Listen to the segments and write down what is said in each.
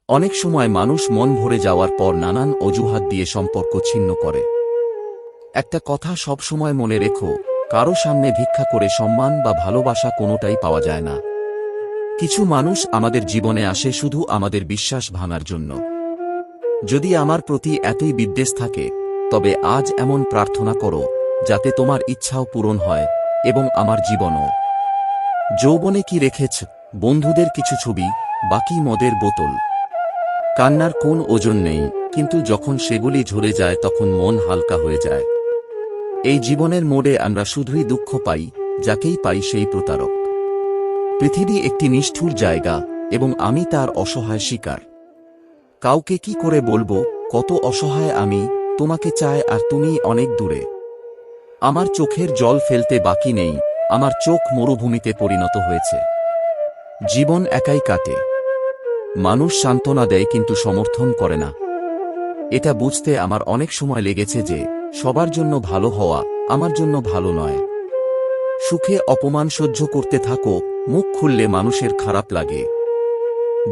অনেক সময় মানুষ মন ভরে যাওয়ার পর নানান অজুহাত দিয়ে সম্পর্ক ছিন্ন করে। একটা কথা সব সময় মনে রেখো, কারো সামনে ভিক্ষা করে সম্মান বা ভালোবাসা কোনোটাই পাওয়া যায় না। কিছু মানুষ আমাদের জীবনে আসে শুধু আমাদের বিশ্বাস ভাঙার জন্য। যদি আমার প্রতি এতই বিদ্বেষ থাকে, তবে আজ এমন প্রার্থনা করো যাতে তোমার ইচ্ছাও পূরণ হয় এবং আমার জীবনও। যৌবনে কি রেখেছ? বন্ধুদের কিছু ছবি, বাকি মদের বোতল। কান্নার কোন ওজন নেই, কিন্তু যখন সেগুলি ঝরে যায় তখন মন হালকা হয়ে যায়। এই জীবনের মোড়ে আমরা শুধুই দুঃখ পাই, যাকেই পাই সেই প্রতারক। পৃথিবী একটি নিষ্ঠুর জায়গা, এবং আমি তার অসহায় শিকার। কাউকে কি করে বলবো কত অসহায় আমি? তোমাকে চাই আর তুমি অনেক দূরে। আমার চোখের জল ফেলতে বাকি নেই, আমার চোখ মরুভূমিতে পরিণত হয়েছে। জীবন একাই কাটে। মানুষ সান্ত্বনা দেয় কিন্তু সমর্থন করে না। এটা বুঝতে আমার অনেক সময় লেগেছে যে সবার জন্য ভালো হওয়া আমার জন্য ভালো নয়। সুখে অপমান সহ্য করতে থাকো, মুখ খুললে মানুষের খারাপ লাগে।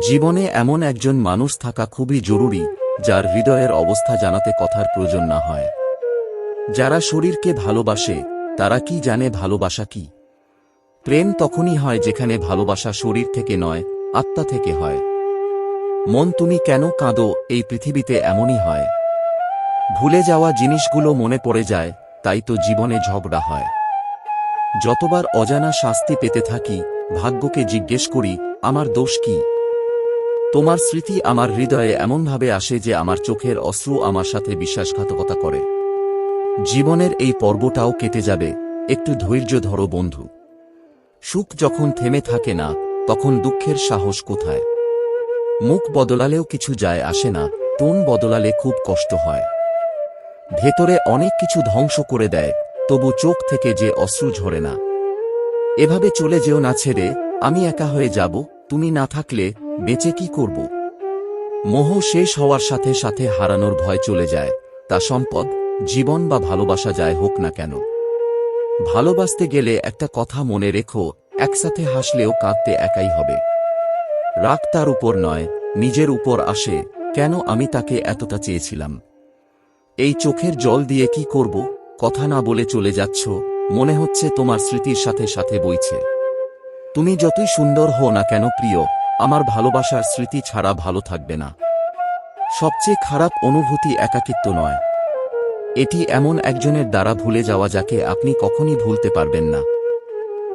জীবনে এমন একজন মানুষ থাকা খুবই জরুরি, যার হৃদয়ের অবস্থা জানাতে কথার প্রয়োজন না হয়। যারা শরীরকে ভালোবাসে তারা কি জানে ভালোবাসা কি? প্রেম তখনই হয় যেখানে ভালোবাসা শরীর থেকে নয়, আত্মা থেকে হয়। মন তুমি কেন কাঁদো? এই পৃথিবীতে এমনই হয়। ভুলে যাওয়া জিনিসগুলো মনে পড়ে যায়, তাই তো জীবনে ঝগড়া হয়। যতবার অজানা শাস্তি পেতে থাকি, ভাগ্যকে জিজ্ঞেস করি আমার দোষ কি? তোমার স্মৃতি আমার হৃদয়ে এমনভাবে আসে যে আমার চোখের অশ্রু আমার সাথে বিশ্বাসঘাতকতা করে। জীবনের এই পর্বটাও কেটে যাবে, একটু ধৈর্য ধরো বন্ধু। সুখ যখন থেমে থাকে না, তখন দুঃখের সাহস কোথায়? মুখ বদলালেও কিছু যায় আসে না, টোন বদলালে খুব কষ্ট হয়। ভেতরে অনেক কিছু ধ্বংস করে দেয়, তবু চোখ থেকে যে অশ্রু ঝরে না। এভাবে চলে যেও না ছেড়ে, আমি একা হয়ে যাব, তুমি না থাকলে বেঁচে কি করব? মোহ শেষ হওয়ার সাথে সাথে হারানোর ভয় চলে যায়, তা সম্পদ, জীবন বা ভালোবাসা যায় হোক না কেন। ভালোবাসতে গেলে একটা কথা মনে রেখো, একসাথে হাসলেও কাঁদতে একাই হবে। রাগ তার উপর নয়, নিজের উপর আসে। কেন আমি তাকে এতটা চেয়েছিলাম? এই চোখের জল দিয়ে কি করব? কথা না বলে চলে যাচ্ছ, মনে হচ্ছে তোমার স্মৃতির সাথে সাথে বইছে। তুমি যতই সুন্দর হও না কেন প্রিয়, আমার ভালোবাসার স্মৃতি ছাড়া ভালো থাকবে না। সবচেয়ে খারাপ অনুভূতি একাকিত্ব নয়, এটি এমন একজনের দ্বারা ভুলে যাওয়া যাকে আপনি কখনই ভুলতে পারবেন না।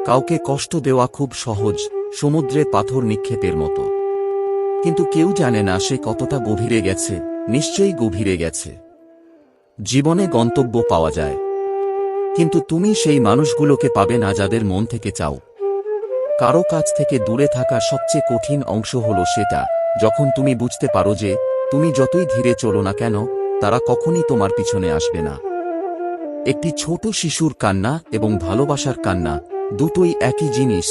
কাউকে কষ্ট দেওয়া খুব সহজ, সমুদ্রে পাথর নিক্ষেপের মতো। কিন্তু কেউ জানে না সে কতটা গভীরে গেছে, নিশ্চয়ই গভীরে গেছে। জীবনে গন্তব্য পাওয়া যায়, কিন্তু তুমি সেই মানুষগুলোকে পাবে না যাদের মন থেকে চাও। কারো কাছ থেকে দূরে থাকার সবচেয়ে কঠিন অংশ হলো সেটা, যখন তুমি বুঝতে পারো যে তুমি যতই ধীরে চলো না কেন, তারা কখনই তোমার পিছনে আসবে না। একটি ছোট শিশুর কান্না এবং ভালোবাসার কান্না দুটোই একই জিনিস।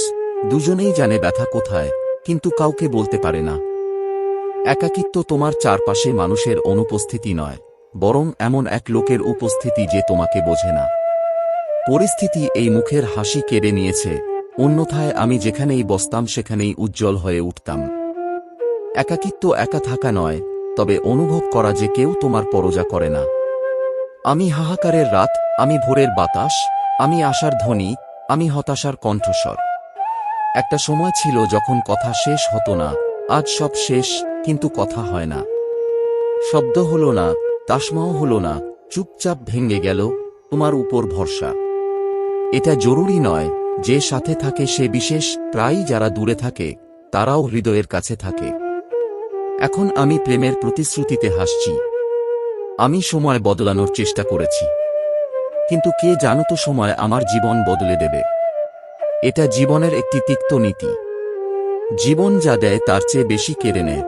দুজনেই জানে ব্যথা কোথায়, কিন্তু কাউকে বলতে পারে না। একাকিত্ব তোমার চারপাশে মানুষের অনুপস্থিতি নয়, বরং এমন এক লোকের উপস্থিতি যে তোমাকে বোঝে না। পরিস্থিতি এই মুখের হাসি কেড়ে নিয়েছে, অন্যথায় আমি যেখানেই বসতাম সেখানেই উজ্জ্বল হয়ে উঠতাম। একাকিত্ব একা থাকা নয়, তবে অনুভব করা যে কেউ তোমার পরোয়া করে না। আমি হাহাকারের রাত, আমি ভোরের বাতাস, আমি আশার ধ্বনি, আমি হতাশার কণ্ঠস্বর। একটা সময় ছিল যখন কথা শেষ হতো না, আজ সব শেষ, কিন্তু কথা হয় না। শব্দ হলো না, তাসমাও হলো না, চুপচাপ ভেঙে গেল তোমার উপর ভরসা। এটা জরুরি নয় যে সাথে থাকে সে বিশেষ, প্রায়ই যারা দূরে থাকে তারাও হৃদয়ের কাছে থাকে। এখন আমি প্রেমের প্রতিশ্রুতিতে হাসছি। আমি সময় বদলানোর চেষ্টা করেছি, কিন্তু কে জানো তো সময় আমার জীবন বদলে দেবে। এটা জীবনের একটি তিক্ত নীতি। জীবন যা দেয় তার চেয়ে বেশি কেড়ে নেয়।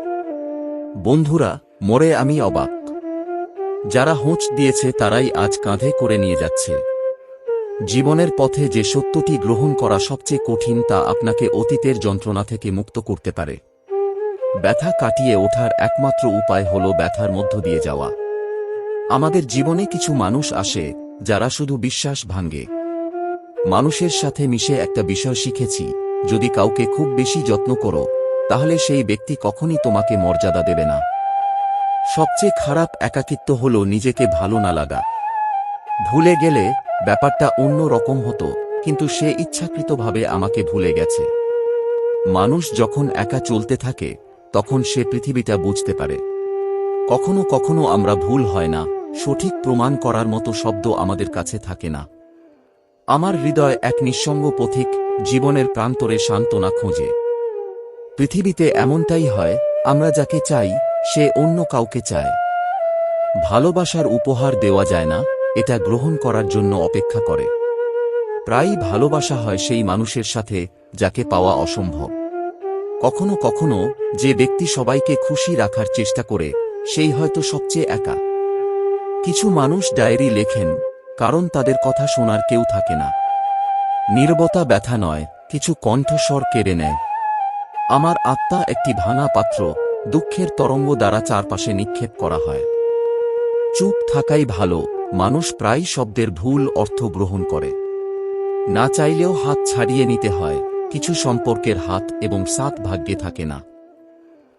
বন্ধুরা, মরে আমি অবাক। যারা হোঁচ দিয়েছে তারাই আজ কাঁধে করে নিয়ে যাচ্ছে। জীবনের পথে যে সত্যটি গ্রহণ করা সবচেয়ে কঠিন তা আপনাকে অতীতের যন্ত্রণা থেকে মুক্ত করতে পারে। ব্যথা কাটিয়ে ওঠার একমাত্র উপায় হল ব্যথার মধ্য দিয়ে যাওয়া। আমাদের জীবনে কিছু মানুষ আসে যারা শুধু বিশ্বাস ভাঙে। মানুষের সাথে মিশে একটা বিষয় শিখেছি, যদি কাউকে খুব বেশি যত্ন করো তাহলে সেই ব্যক্তি কখনই তোমাকে মর্যাদা দেবে না। সবচেয়ে খারাপ একাকিত্ব হল নিজেকে ভালো না লাগা। ভুলে গেলে ব্যাপারটা অন্য রকম হতো, কিন্তু সে ইচ্ছাকৃতভাবে আমাকে ভুলে গেছে। মানুষ যখন একা চলতে থাকে তখন সে পৃথিবীটা বুঝতে পারে। কখনো কখনো আমরা ভুল হয় না, সঠিক প্রমাণ করার মতো শব্দ আমাদের কাছে থাকে না। আমার হৃদয় এক নিঃসঙ্গ পথিক, জীবনের প্রান্তরে সান্ত্বনা খোঁজে। পৃথিবীতে এমনটাই হয়, আমরা যাকে চাই সে অন্য কাউকে চায়। ভালোবাসার উপহার দেওয়া যায় না, এটা গ্রহণ করার জন্য অপেক্ষা করে। প্রায়ই ভালোবাসা হয় সেই মানুষের সাথে যাকে পাওয়া অসম্ভব। কখনো কখনো যে ব্যক্তি সবাইকে খুশি রাখার চেষ্টা করে সেই হয়তো সবচেয়ে একা। কিছু মানুষ ডায়েরি লেখেন কারণ তাদের কথা শোনার কেউ থাকে না। নীরবতা ব্যথা নয়, কিছু কণ্ঠস্বর কেড়ে নেয়। আমার আত্মা একটি ভাঙা পাত্র, দুঃখের তরঙ্গ দ্বারা চারপাশে নিক্ষেপ করা হয়। চুপ থাকাই ভালো, মানুষ প্রায় শব্দের ভুল অর্থ গ্রহণ করে। না চাইলেও হাত ছাড়িয়ে নিতে হয়, কিছু সম্পর্কের হাত এবং সাত ভাগ্যে থাকে না।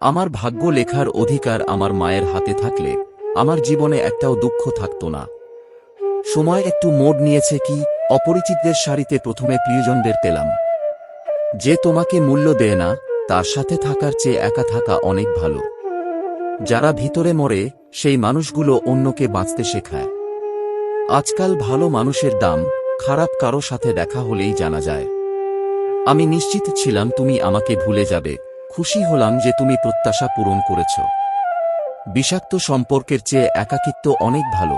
আমার ভাগ্য লেখার অধিকার আমার মায়ের হাতে থাকলে আমার জীবনে একটাও দুঃখ থাকত না। সময় একটু মোড় নিয়েছে কি, অপরিচিতদের সারিতে প্রথমে প্রিয়জনদের পেলাম। যে তোমাকে মূল্য দেয় না তার সাথে থাকার চেয়ে একা থাকা অনেক ভালো। যারা ভিতরে মরে সেই মানুষগুলো অন্যকে বাঁচতে শেখায়। আজকাল ভালো মানুষের দাম খারাপ কারো সাথে দেখা হলেই জানা যায়। আমি নিশ্চিত ছিলাম তুমি আমাকে ভুলে যাবে, খুশি হলাম যে তুমি প্রত্যাশা পূরণ করেছ। বিষাক্ত সম্পর্কের চেয়ে একাকিত্ব অনেক ভালো।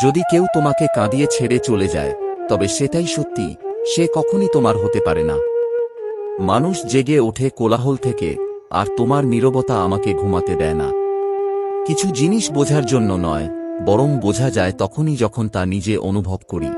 যদি কেউ তোমাকে কাঁদিয়ে ছেড়ে চলে যায় তবে সেটাই সত্যি, সে কখনই তোমার হতে পারে না। মানুষ জেগে ওঠে কোলাহল থেকে, আর তোমার নীরবতা আমাকে ঘুমাতে দেয় না। কিছু জিনিস বোঝার জন্য নয়, বরং বোঝা যায় তখনই যখন তা নিজে অনুভব করি।